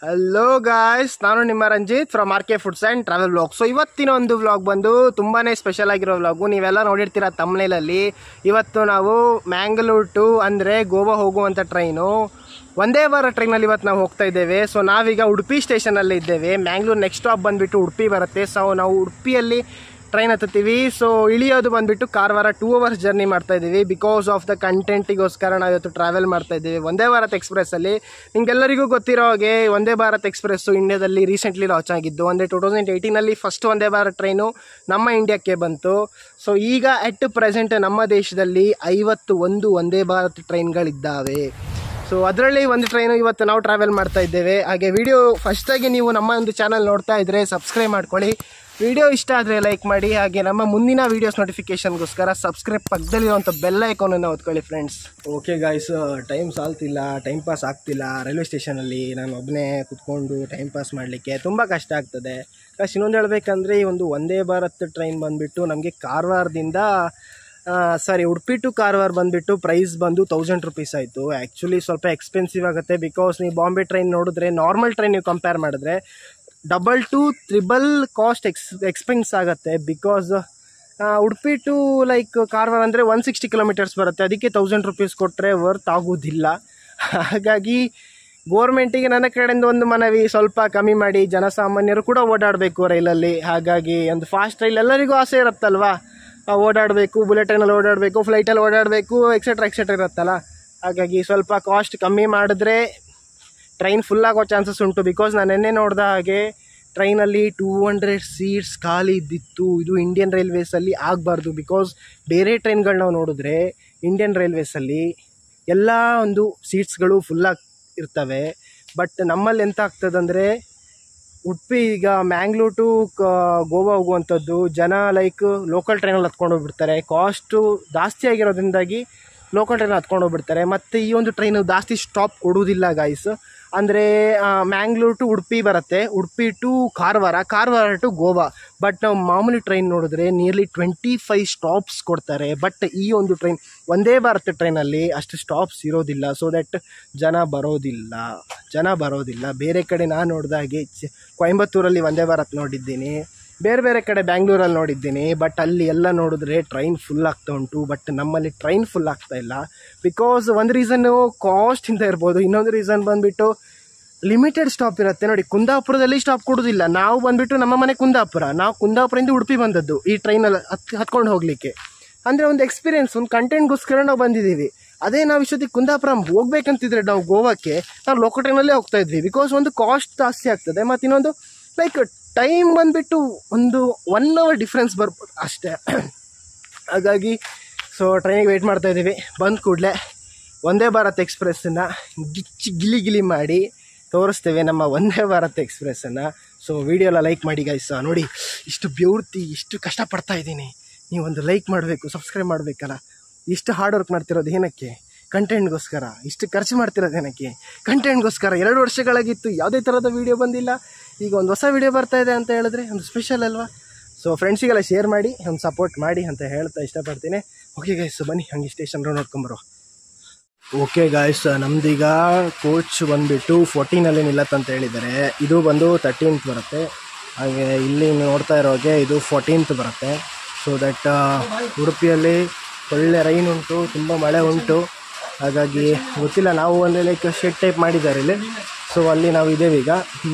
Hello guys, ನಾನು ನಿಮ್ಮ Ranjith from R K foods and travel vlog. So ಇವತ್ತಿನ ಒಂದು ವ್ಲಾಗ್ ಬಂದು ತುಂಬಾ ಸ್ಪೆಷಲ್ ಆಗಿರೋ ವ್ಲಾಗು. ನೀವೆಲ್ಲ ನೋಡಿರ್ತೀರ ತಮ್ನೇಲಲ್ಲಿ. ಇವತ್ತು ನಾವು ಮ್ಯಾಂಗ್ಳೂರ್ ಟು ಅಂದರೆ ಗೋವಾ ಹೋಗುವಂಥ ಟ್ರೈನು, ಒಂದೇ ವಾರ ಟ್ರೈನಲ್ಲಿ ಇವತ್ತು ನಾವು ಹೋಗ್ತಾ ಇದ್ದೇವೆ. ಸೊ ನಾವೀಗ ಉಡುಪಿ ಸ್ಟೇಷನಲ್ಲಿ ಇದ್ದೇವೆ. ಮ್ಯಾಂಗ್ಳೂರ್ ನೆಕ್ಸ್ಟ್ ಸ್ಟಾಪ್ ಬಂದುಬಿಟ್ಟು ಉಡುಪಿ ಬರುತ್ತೆ. ಸೊ ನಾವು ಉಡುಪಿಯಲ್ಲಿ ಟ್ರೈನ್ ಹತ್ತೀವಿ. ಸೊ ಇಳಿಯೋದು ಬಂದುಬಿಟ್ಟು ಕಾರವಾರ 2 hours ಜರ್ನಿ ಮಾಡ್ತಾ ಇದ್ದೀವಿ. ಬಿಕಾಸ್ ಆಫ್ ದ ಕಂಟೆಂಟಿಗೋಸ್ಕರ ನಾವು ಇವತ್ತು ಟ್ರಾವೆಲ್ ಮಾಡ್ತಾ ಇದ್ದೀವಿ ವಂದೇ ಭಾರತ್ ಎಕ್ಸ್ಪ್ರೆಸ್ಸಲ್ಲಿ. ನಿಮಗೆಲ್ಲರಿಗೂ ಗೊತ್ತಿರೋ ಹಾಗೆ ವಂದೇ ಭಾರತ್ ಎಕ್ಸ್ಪ್ರೆಸ್ಸು ಇಂಡಿಯಾದಲ್ಲಿ ರೀಸೆಂಟ್ಲಿ ಲಾಂಚ್ ಆಗಿದ್ದು. ಅಂದರೆ 2018ನಲ್ಲಿ ಫಸ್ಟ್ ವಂದೇ ಭಾರತ್ ಟ್ರೈನು ನಮ್ಮ ಇಂಡಿಯಾಕ್ಕೆ ಬಂತು. ಸೊ ಈಗ ಅಟ್ ಪ್ರೆಸೆಂಟ್ ನಮ್ಮ ದೇಶದಲ್ಲಿ 51 ವಂದೇ ಭಾರತ್ ಟ್ರೈನ್ಗಳಿದ್ದಾವೆ. ಸೊ ಅದರಲ್ಲಿ ಒಂದು ಟ್ರೈನು ಇವತ್ತು ನಾವು ಟ್ರಾವೆಲ್ ಮಾಡ್ತಾ ಇದ್ದೇವೆ. ಹಾಗೆ ವಿಡಿಯೋ ಫಸ್ಟಾಗಿ ನೀವು ನಮ್ಮ ಒಂದು ಚಾನಲ್ ನೋಡ್ತಾ ಇದ್ದರೆ ಸಬ್ಸ್ಕ್ರೈಬ್ ಮಾಡ್ಕೊಳ್ಳಿ. ವಿಡಿಯೋ ಇಷ್ಟ ಆದರೆ ಲೈಕ್ ಮಾಡಿ. ಹಾಗೆ ನಮ್ಮ ಮುಂದಿನ ವೀಡಿಯೋಸ್ ನೋಟಿಫಿಕೇಷನ್ಗೋಸ್ಕರ ಸಬ್ಸ್ಕ್ರೈಬ್ ಪಕ್ಕದಲ್ಲಿರುವಂಥ ಬೆಲ್ ಐಕಾನನ್ನು ಒತ್ಕೊಳ್ಳಿ ಫ್ರೆಂಡ್ಸ್. ಓಕೆ ಗಾಯ್ಸ್, ಟೈಮ್ ಸಾಲ್ತಿಲ್ಲ, ಟೈಮ್ ಪಾಸ್ ಆಗ್ತಿಲ್ಲ. ರೈಲ್ವೆ ಸ್ಟೇಷನಲ್ಲಿ ನಾನು ಒಬ್ಬನೇ ಕೂತ್ಕೊಂಡು ಟೈಮ್ ಪಾಸ್ ಮಾಡಲಿಕ್ಕೆ ತುಂಬ ಕಷ್ಟ ಆಗ್ತದೆ. ಇನ್ನೊಂದು ಹೇಳಬೇಕಂದ್ರೆ ಈ ಒಂದು ವಂದೇ ಭಾರತ್ ಟ್ರೈನ್ ಬಂದುಬಿಟ್ಟು ನಮಗೆ ಕಾರವಾರದಿಂದ ಉಡುಪಿ ಟು ಕಾರವಾರ ಬಂದುಬಿಟ್ಟು ಪ್ರೈಸ್ ಬಂದು 1000 rupees ಆಯಿತು. ಆ್ಯಕ್ಚುಲಿ ಸ್ವಲ್ಪ ಎಕ್ಸ್ಪೆನ್ಸಿವ್ ಆಗುತ್ತೆ. ಬಿಕಾಸ್ ನೀವು ಬಾಂಬೆ ಟ್ರೈನ್ ನೋಡಿದ್ರೆ, ನಾರ್ಮಲ್ ಟ್ರೈನ್ ನೀವು ಕಂಪೇರ್ ಮಾಡಿದ್ರೆ double two triple cost expense ಆಗುತ್ತೆ. ಬಿಕಾಸ್ ಉಡುಪಿ ಟು ಕಾರವಾರ ಅಂದರೆ 160 kilometers ಬರುತ್ತೆ. ಅದಕ್ಕೆ 1000 rupees ಕೊಟ್ಟರೆ ವರ್ತ್ ಆಗೋದಿಲ್ಲ. ಹಾಗಾಗಿ ಗೋರ್ಮೆಂಟಿಗೆ ನನ್ನ ಕಡೆಯಿಂದ ಒಂದು ಮನವಿ, ಸ್ವಲ್ಪ ಕಮ್ಮಿ ಮಾಡಿ. ಜನಸಾಮಾನ್ಯರು ಕೂಡ ಓಡಾಡಬೇಕು ರೈಲಲ್ಲಿ. ಹಾಗಾಗಿ ಒಂದು ಫಾಸ್ಟ್ ರೈಲ್ ಎಲ್ಲರಿಗೂ ಆಸೆ ಇರುತ್ತಲ್ವಾ, ಓಡಾಡಬೇಕು, ಬುಲೆಟ್ ಟ್ರೈನಲ್ಲಿ ಓಡಾಡಬೇಕು, ಫ್ಲೈಟಲ್ಲಿ ಓಡಾಡಬೇಕು, ಎಕ್ಸೆಟ್ರಾ ಇರುತ್ತಲ್ಲ. ಹಾಗಾಗಿ ಸ್ವಲ್ಪ ಕಾಸ್ಟ್ ಕಮ್ಮಿ ಮಾಡಿದ್ರೆ ಟ್ರೈನ್ ಫುಲ್ ಆಗೋ ಚಾನ್ಸಸ್ ಉಂಟು. ಬಿಕಾಸ್ ನಾನು ನೆನ್ನೆ ನೋಡಿದ ಹಾಗೆ ಟ್ರೈನಲ್ಲಿ 200 seats ಖಾಲಿ ಇದ್ದಿತ್ತು. ಇದು ಇಂಡಿಯನ್ ರೈಲ್ವೇಸಲ್ಲಿ ಆಗಬಾರ್ದು. ಬಿಕಾಸ್ ಬೇರೆ ಟ್ರೈನ್ಗಳು ನಾವು ನೋಡಿದ್ರೆ ಇಂಡಿಯನ್ ರೈಲ್ವೇಸಲ್ಲಿ ಎಲ್ಲ ಒಂದು ಸೀಟ್ಸ್ಗಳು ಫುಲ್ಲಾಗಿ ಇರ್ತವೆ. ಬಟ್ ನಮ್ಮಲ್ಲಿ ಎಂತ ಆಗ್ತದಂದರೆ, ಉಡುಪಿ ಈಗ ಮ್ಯಾಂಗ್ಳೂರ್ ಟು ಗೋವಾ ಹೋಗುವಂಥದ್ದು ಜನ ಲೋಕಲ್ ಟ್ರೈನಲ್ಲಿ ಹತ್ಕೊಂಡು ಹೋಗ್ಬಿಡ್ತಾರೆ. ಕಾಸ್ಟು ಜಾಸ್ತಿ ಆಗಿರೋದ್ರಿಂದಾಗಿ ಲೋಕಲ್ ಟ್ರೈನ್ ಹತ್ಕೊಂಡು ಹೋಗ್ಬಿಡ್ತಾರೆ. ಮತ್ತು ಈ ಒಂದು ಟ್ರೈನು ಜಾಸ್ತಿ ಸ್ಟಾಪ್ ಕೊಡುವುದಿಲ್ಲ ಗಾಯ್ಸ್. ಅಂದರೆ ಮ್ಯಾಂಗ್ಳೂರ್ ಟು ಉಡುಪಿ ಬರುತ್ತೆ, Udupi to Karwar to Goa. But ನಾವು ಮಾಮೂಲಿ ಟ್ರೈನ್ ನೋಡಿದ್ರೆ ನಿಯರ್ಲಿ 25 ಸ್ಟಾಪ್ಸ್ ಕೊಡ್ತಾರೆ. ಬಟ್ ಈ ಒಂದು ಟ್ರೈನ್ ವಂದೇ ಭಾರತ್ ಟ್ರೈನಲ್ಲಿ ಅಷ್ಟು ಸ್ಟಾಪ್ಸ್ ಇರೋದಿಲ್ಲ. ಸೊ ದಟ್ ಜನ ಬರೋದಿಲ್ಲ. ಬೇರೆ ಕಡೆ ನಾನು ನೋಡಿದಾಗೆ ಕೊಯಂಬತ್ತೂರಲ್ಲಿ ವಂದೇ ಭಾರತ್ ನೋಡಿದ್ದೀನಿ, ಬೇರೆ ಕಡೆ ಬ್ಯಾಂಗ್ಳೂರಲ್ಲಿ ನೋಡಿದ್ದೀನಿ. ಬಟ್ ಅಲ್ಲಿ ಎಲ್ಲ ನೋಡಿದ್ರೆ ಟ್ರೈನ್ ಫುಲ್ ಆಗ್ತಾ ಉಂಟು. ಬಟ್ ನಮ್ಮಲ್ಲಿ ಟ್ರೈನ್ ಫುಲ್ ಆಗ್ತಾ ಇಲ್ಲ. ಬಿಕಾಸ್ ಒಂದು ರೀಸನ್ನು ಕಾಸ್ಟಿಂದ ಇರ್ಬೋದು, ಇನ್ನೊಂದು ರೀಸನ್ ಬಂದುಬಿಟ್ಟು ಲಿಮಿಟೆಡ್ ಸ್ಟಾಪ್ ಇರುತ್ತೆ. ನೋಡಿ, ಕುಂದಾಪುರದಲ್ಲಿ ಸ್ಟಾಪ್ ಕೊಡೋದಿಲ್ಲ. ನಾವು ಬಂದುಬಿಟ್ಟು ನಮ್ಮ ಮನೆ ಕುಂದಾಪುರ, ನಾವು ಕುಂದಾಪುರದಿಂದ ಉಡುಪಿ ಬಂದದ್ದು ಈ ಟ್ರೈನಲ್ಲಿ ಹತ್ಕೊಂಡು ಹೋಗಲಿಕ್ಕೆ. ಅಂದರೆ ಒಂದು ಎಕ್ಸ್ಪೀರಿಯನ್ಸ್, ಒಂದು ಕಂಟೆಂಟ್ಗೋಸ್ಕರ ನಾವು ಬಂದಿದ್ದೀವಿ. ಅದೇ ನಾವು ಇಷ್ಟೊತ್ತಿಗೆ ಕುಂದಾಪುರ ಹೋಗ್ಬೇಕಂತಿದ್ರೆ ನಾವು ಗೋವಾಕ್ಕೆ ನಾವು ಲೋಕಲ್ ಟ್ರೈನಲ್ಲೇ ಹೋಗ್ತಾ ಇದ್ವಿ. ಬಿಕಾಸ್ ಒಂದು ಕಾಸ್ಟ್ ಜಾಸ್ತಿ ಆಗ್ತದೆ, ಮತ್ತು ಇನ್ನೊಂದು ಟೈಮ್ ಬಂದುಬಿಟ್ಟು ಒಂದು 1 hour ಡಿಫ್ರೆನ್ಸ್ ಬರ್ಬೋದು ಅಷ್ಟೇ. ಹಾಗಾಗಿ ಸೊ ಟ್ರೈನಿಗೆ ವೆಯ್ಟ್ ಮಾಡ್ತಾ ಇದ್ದೀವಿ. ಬಂದ ಕೂಡಲೇ ವಂದೇ ಭಾರತ್ ಎಕ್ಸ್ಪ್ರೆಸ್ಸನ್ನು ಗಿಲಿ ಮಾಡಿ ತೋರಿಸ್ತೇವೆ, ನಮ್ಮ ವಂದೇ ಭಾರತ್ ಎಕ್ಸ್ಪ್ರೆಸ್ಸನ್ನು. ಸೊ ವಿಡಿಯೋ ಎಲ್ಲ ಲೈಕ್ ಮಾಡಿ ಗೈಸ್. ನೋಡಿ, ಇಷ್ಟು ಕಷ್ಟಪಡ್ತಾ ಇದ್ದೀನಿ, ನೀವೊಂದು ಲೈಕ್ ಮಾಡಬೇಕು, ಸಬ್ಸ್ಕ್ರೈಬ್ ಮಾಡಬೇಕಲ್ಲ. ಇಷ್ಟು ಹಾರ್ಡ್ ವರ್ಕ್ ಮಾಡ್ತಿರೋದು ಏನಕ್ಕೆ? ಕಂಟೆಂಟ್ಗೋಸ್ಕರ. ಇಷ್ಟು ಖರ್ಚು ಮಾಡ್ತಿರೋದು ಏನಕ್ಕೆ? ಕಂಟೆಂಟ್ಗೋಸ್ಕರ. 2 ವರ್ಷಗಳಾಗಿತ್ತು, ಯಾವುದೇ ಥರದ ವೀಡಿಯೋ ಬಂದಿಲ್ಲ. ಈಗ ಒಂದು ಹೊಸ ವೀಡಿಯೋ ಬರ್ತಾ ಇದೆ ಅಂತ ಹೇಳಿದ್ರೆ ಒಂದು ಸ್ಪೆಷಲ್ ಅಲ್ವಾ? ಸೊ ಫ್ರೆಂಡ್ಸಿಗೆಲ್ಲ ಶೇರ್ ಮಾಡಿ, ಒಂದು ಸಪೋರ್ಟ್ ಮಾಡಿ ಅಂತ ಹೇಳ್ತಾ ಇಷ್ಟಪಡ್ತೀನಿ. ಓಕೆ ಗೈಸ್, ಬನ್ನಿ ಹಂಗೆ ಸ್ಟೇಷನ್ ನೋಡ್ಕೊಂಬರೋ. ಓಕೆ ಗಾಯ್ಸ್, ನಮ್ದೀಗ ಕೋಚ್ ಬಂದುಬಿಟ್ಟು 14ನಲ್ಲಿ ನಿಲ್ಲತ್ತಂತ ಹೇಳಿದ್ದಾರೆ. ಇದು ಬಂದು 13th ಬರುತ್ತೆ. ಹಾಗೆ ಇಲ್ಲಿ ನೋಡ್ತಾ ಇರೋ ಹಾಗೆ ಇದು 14th ಬರುತ್ತೆ. ಸೊ ದಟ್ ಉಡುಪಿಯಲ್ಲಿ ಒಳ್ಳೆ ರೈನ್ ಉಂಟು, ತುಂಬ ಮಳೆ ಉಂಟು. ಹಾಗಾಗಿ ಗೊತ್ತಿಲ್ಲ, ನಾವು ಒಂದು ಶೆಡ್ ಟೈಪ್ ಮಾಡಿದ್ದಾರೆ ಇಲ್ಲಿ. ಸೊ ಅಲ್ಲಿ ನಾವು ಇದ್ದೇವೆ ಈಗ.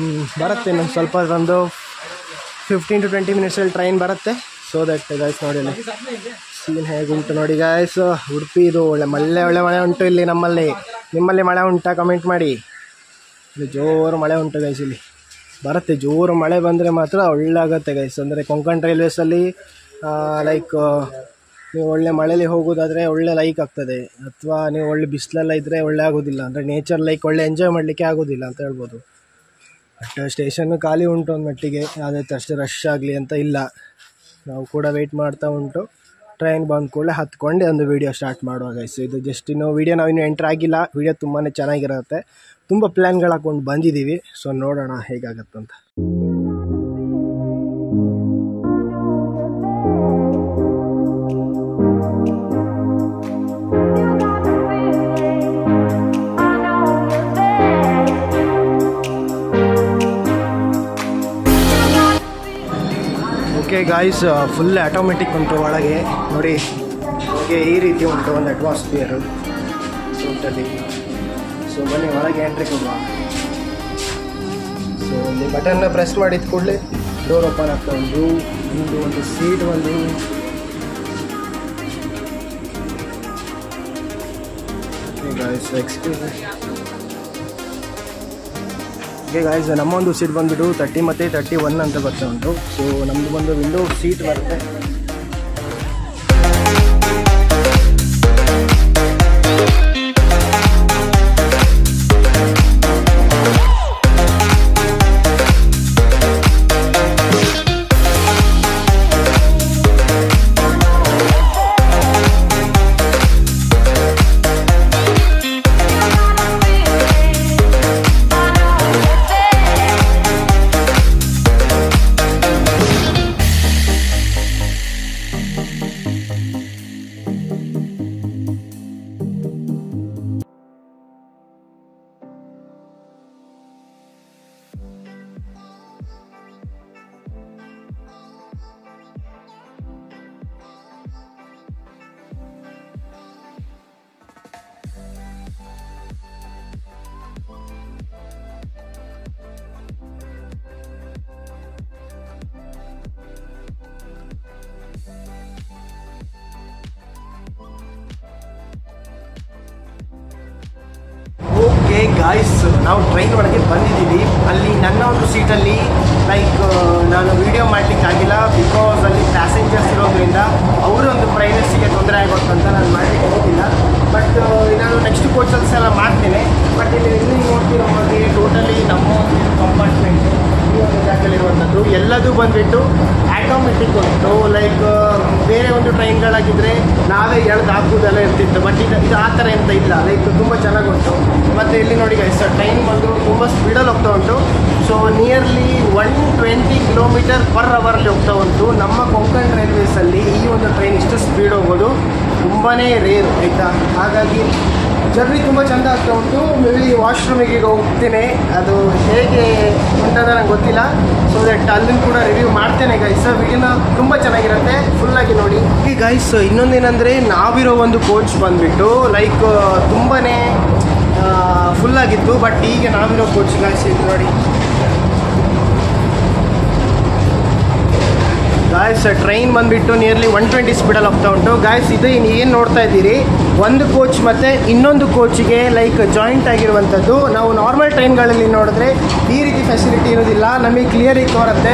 ಬರುತ್ತೆ ಇನ್ನೊಂದು ಸ್ವಲ್ಪ, ಒಂದು 15 to 20 minutesಲ್ಲಿ ಟ್ರೈನ್ ಬರುತ್ತೆ. ಸೊ ದಟ್ ಗಾಯ್ಸ್ ನೋಡಿ ಅಲ್ಲಿ ಸೀನ್ ಹೇಗುಂಟು ನೋಡಿ ಗಾಯ್ಸ್. ಉಡುಪಿ ಇದು ಒಳ್ಳೆ ಮಳೆ ಉಂಟು ಇಲ್ಲಿ. ನಿಮ್ಮಲ್ಲಿ ಮಳೆ ಉಂಟಾ? ಕಮೆಂಟ್ ಮಾಡಿ. ಇಲ್ಲಿ ಜೋರು ಮಳೆ ಉಂಟು ಗೈಸ್. ಇಲ್ಲಿ ಬರುತ್ತೆ, ಜೋರು ಮಳೆ ಬಂದರೆ ಮಾತ್ರ ಒಳ್ಳೆ ಆಗುತ್ತೆ ಗೈಸ್. ಅಂದರೆ ಕೊಂಕಣ್ ರೈಲ್ವೇಸಲ್ಲಿ ನೀವು ಒಳ್ಳೆ ಮಳೆಯಲ್ಲಿ ಹೋಗೋದಾದರೆ ಒಳ್ಳೆ ಆಗ್ತದೆ. ಅಥವಾ ನೀವು ಒಳ್ಳೆ ಬಿಸಿಲೆಲ್ಲ ಇದ್ದರೆ ಒಳ್ಳೆ ಆಗೋದಿಲ್ಲ. ಅಂದರೆ ನೇಚರ್ ಒಳ್ಳೆ ಎಂಜಾಯ್ ಮಾಡಲಿಕ್ಕೆ ಆಗೋದಿಲ್ಲ ಅಂತ ಹೇಳ್ಬೋದು. ಬಟ್ ಸ್ಟೇಷನ್ನು ಖಾಲಿ ಉಂಟು ಒಂದು ಮಟ್ಟಿಗೆ, ಅದೇ ಅಷ್ಟು ರಶ್ ಆಗಲಿ ಅಂತ ಇಲ್ಲ. ನಾವು ಕೂಡ ವೆಯ್ಟ್ ಮಾಡ್ತಾ ಉಂಟು. ಟ್ರೈನ್ ಬಂದ ಕೂಡಲೇ ಹತ್ಕೊಂಡು ಒಂದು ವೀಡಿಯೋ ಸ್ಟಾರ್ಟ್ ಮಾಡುವ ಗೈಸ್. ಇದು ಜಸ್ಟ್ ನಾವಿನ್ನೂ ಎಂಟ್ರ್ ಆಗಿಲ್ಲ. ವೀಡಿಯೋ ತುಂಬಾ ಚೆನ್ನಾಗಿರುತ್ತೆ. ತುಂಬ ಪ್ಲ್ಯಾನ್ಗಳು ಹಾಕ್ಕೊಂಡು ಬಂದಿದ್ದೀವಿ. ಸೊ ನೋಡೋಣ ಹೇಗಾಗತ್ತಂತ. ಓಕೆ ಗಾಯ್ಸ್, ಫುಲ್ ಆಟೋಮೆಟಿಕ್ ಉಂಟು ಒಳಗೆ ನೋಡಿ. ಓಕೆ, ಈ ರೀತಿ ಉಂಟು ಒಂದು ಅಟ್ಮಾಸ್ಫಿಯರು ಸೂಟಲ್ಲಿ. ಸೊ ಬನ್ನಿ ಒಳಗೆ ಎಂಟ್ರಿ ಕೊಡುವ. ಸೊ ಇಲ್ಲಿ ಬಟನ್ನ ಪ್ರೆಸ್ ಮಾಡಿದ ಕೂಡಲೇ ಡೋರ್ ಓಪನ್ ಆಗ್ತಾ ಉಂಟು. ಒಂದು ಸೀಟ್ ಒಂದು ಗಾಯ್ಸ್ ಎಕ್ಸ್ಕ್ಯೂಸ್. ಓಕೆ ಗಾಯ್ಸ್, ನಮ್ಮೊಂದು ಸೀಟ್ ಬಂದುಬಿಟ್ಟು 30 ಮತ್ತು 31 ಅಂತ ಬರ್ತಾ ಉಂಟು. ಸೊ ನಮ್ಮದು ಬಂದು ವಿಂಡೋ ಸೀಟ್ ಬರುತ್ತೆ. ಓಕೆ ಗಾಯ್ಸ್, ನಾವು ಟ್ರೈನ್ ಒಳಗೆ ಬಂದಿದ್ದೀವಿ. ಅಲ್ಲಿ ನನ್ನ ಒಂದು ಸೀಟಲ್ಲಿ ನಾನು ವಿಡಿಯೋ ಮಾಡಲಿಕ್ಕೆ ಆಗಿಲ್ಲ, ಬಿಕಾಸ್ ಅಲ್ಲಿ ಪ್ಯಾಸೆಂಜರ್ಸ್ ಇರೋದ್ರಿಂದ ಅವರೊಂದು ಪ್ರೈವಸಿಗೆ ತೊಂದರೆ ಆಗುತ್ತೆ ಅಂತ ನಾನು ಮಾಡಲಿಕ್ಕೆ ಹೋಗಿಲ್ಲ. ಬಟ್ ನಾನು ನೆಕ್ಸ್ಟ್ ಕೋಚಲ್ಸ್ ಎಲ್ಲ ಮಾಡ್ತೇನೆ. ಬಟ್ ಇಲ್ಲಿ ನೋಡ್ತಿರೋ ಹಾಗೆ ಟೋಟಲಿ ನಮ್ಮ ಒಂದು ಕಂಪಾರ್ಟ್ಮೆಂಟ್ ಈ ಒಂದು ಜಾಗದಲ್ಲಿರುವಂಥದ್ದು ಎಲ್ಲದೂ ಬಂದುಬಿಟ್ಟು ಆಟೋಮೆಟಿಕ್ ಉಂಟು. ಬೇರೆ ಒಂದು ಟ್ರೈನ್ಗಳಾಗಿದ್ದರೆ ನಾವೇ ಎಳ್ದು ಹಾಕುವುದೆಲ್ಲ ಇರ್ತಿತ್ತು. ಬಟ್ ಇದು ಆ ಥರ ಎಂತ ಇಲ್ಲ. ತುಂಬ ಚೆನ್ನಾಗಿ ಉಂಟು. ಮತ್ತು ಇಲ್ಲಿ ನೋಡಿ ಗೈಸ್, ಟ್ರೈನ್ ಬಂದು ತುಂಬ ಸ್ಪೀಡಲ್ಲಿ ಹೋಗ್ತಾ ಉಂಟು. ಸೊ ನಿಯರ್ಲಿ 120 km/h ಹೋಗ್ತಾ ಉಂಟು. ನಮ್ಮ ಕೊಂಕಣ್ ರೈಲ್ವೇಸಲ್ಲಿ ಈ ಒಂದು ಟ್ರೈನ್ ಇಷ್ಟು ಸ್ಪೀಡ್ ಹೋಗೋದು ತುಂಬಾ ರೇರ್ ಆಯಿತಾ. ಹಾಗಾಗಿ ಜರ್ನಿ ತುಂಬ ಚೆಂದ ಆಗ್ತಾ ಉಂಟು. ಮೇಬಿ ವಾಶ್ರೂಮಿಗೆ ಈಗ ಹೋಗ್ತೇನೆ, ಅದು ಹೇಗೆ ಉಂಟಂತ ನಂಗೆ ಗೊತ್ತಿಲ್ಲ. ಸೊ ದಟ್ ಅಲ್ಲಿಂದ ಕೂಡ ರಿವ್ಯೂ ಮಾಡ್ತೇನೆ ಗೈಸ್. ವಿಡಿಯೋನ ತುಂಬ ಚೆನ್ನಾಗಿರುತ್ತೆ, ಫುಲ್ಲಾಗಿ ನೋಡಿ. ಈ ಗೈಸ್ ಇನ್ನೊಂದೇನೆಂದರೆ ನಾವಿರೋ ಒಂದು ಕೋಚ್ ಬಂದುಬಿಟ್ಟು ತುಂಬಾ ಫುಲ್ಲಾಗಿತ್ತು. ಬಟ್ ಈಗ ನಾವಿರೋ ಕೋಚ್ ಗೈಸ್ ಇದು ನೋಡಿ ಗಾಯ್ಸ್, ಟ್ರೈನ್ ಬಂದುಬಿಟ್ಟು ನಿಯರ್ಲಿ 120 ಸ್ಪೀಡಲ್ಲಿ ಹೋಗ್ತಾ ಉಂಟು. ಗಾಯ್ಸ್ ಇದು ಏನು ನೋಡ್ತಾ ಇದ್ದೀರಿ, ಒಂದು ಕೋಚ್ ಮತ್ತು ಇನ್ನೊಂದು ಕೋಚಿಗೆ ಜಾಯಿಂಟ್ ಆಗಿರುವಂಥದ್ದು. ನಾವು ನಾರ್ಮಲ್ ಟ್ರೈನ್ಗಳಲ್ಲಿ ನೋಡಿದ್ರೆ ಈ ರೀತಿ ಫೆಸಿಲಿಟಿ ಇರೋದಿಲ್ಲ, ನಮಗೆ ಕ್ಲಿಯರಿಗೆ ತೋರುತ್ತೆ.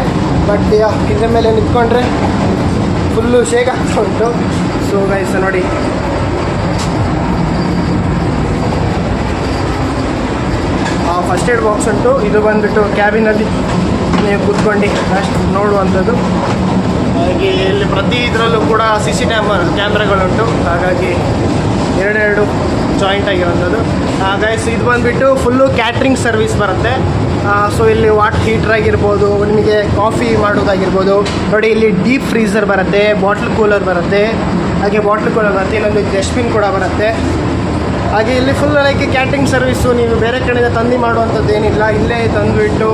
ಬಟ್ ಇದ್ರ ಮೇಲೆ ನಿಂತ್ಕೊಂಡ್ರೆ ಫುಲ್ಲು ಶೇಕ್ ಆಗ್ತಾ ಉಂಟು. ಸೊ ಗೈಸ್ ನೋಡಿ, ಫಸ್ಟ್ ಏಡ್ ಬಾಕ್ಸ್ ಉಂಟು. ಇದು ಬಂದುಬಿಟ್ಟು ಕ್ಯಾಬಿನಲ್ಲಿ ನೀವು ಕೂತ್ಕೊಂಡು ಅಷ್ಟು ನೋಡುವಂಥದ್ದು. ಹಾಗೆ ಇಲ್ಲಿ ಪ್ರತಿ ಇದರಲ್ಲೂ ಕೂಡ CC ಕ್ಯಾಮ್ರಾಗಳುಂಟು. ಹಾಗಾಗಿ ಎರಡೆರಡು ಜಾಯಿಂಟ್ ಆಗಿರೋಂಥದ್ದು. ಗೈಸ್ ಇದು ಬಂದುಬಿಟ್ಟು ಫುಲ್ಲು ಕ್ಯಾಟ್ರಿಂಗ್ ಸರ್ವಿಸ್ ಬರುತ್ತೆ. ಸೊ ಇಲ್ಲಿ ವಾಟರ್ ಹೀಟರ್ ಆಗಿರ್ಬೋದು, ನಿಮಗೆ ಕಾಫಿ ಮಾಡೋದಾಗಿರ್ಬೋದು. ನೋಡಿ ಇಲ್ಲಿ ಡೀಪ್ ಫ್ರೀಝರ್ ಬರುತ್ತೆ, ಬಾಟ್ಲ್ ಕೂಲರ್ ಬರುತ್ತೆ. ಹಾಗೆ ಬಾಟ್ಲ್ ಕೂಲರ್ ಬರುತ್ತೆ, ಇನ್ನೊಂದು ಡಸ್ಟ್ಬಿನ್ ಕೂಡ ಬರುತ್ತೆ. ಹಾಗೆ ಇಲ್ಲಿ ಫುಲ್ ಕ್ಯಾಟ್ರಿಂಗ್ ಸರ್ವಿಸು. ನೀವು ಬೇರೆ ಕಡೆಯಿಂದ ತಂದು ಮಾಡುವಂಥದ್ದು ಏನಿಲ್ಲ, ಇಲ್ಲೇ ತಂದುಬಿಟ್ಟು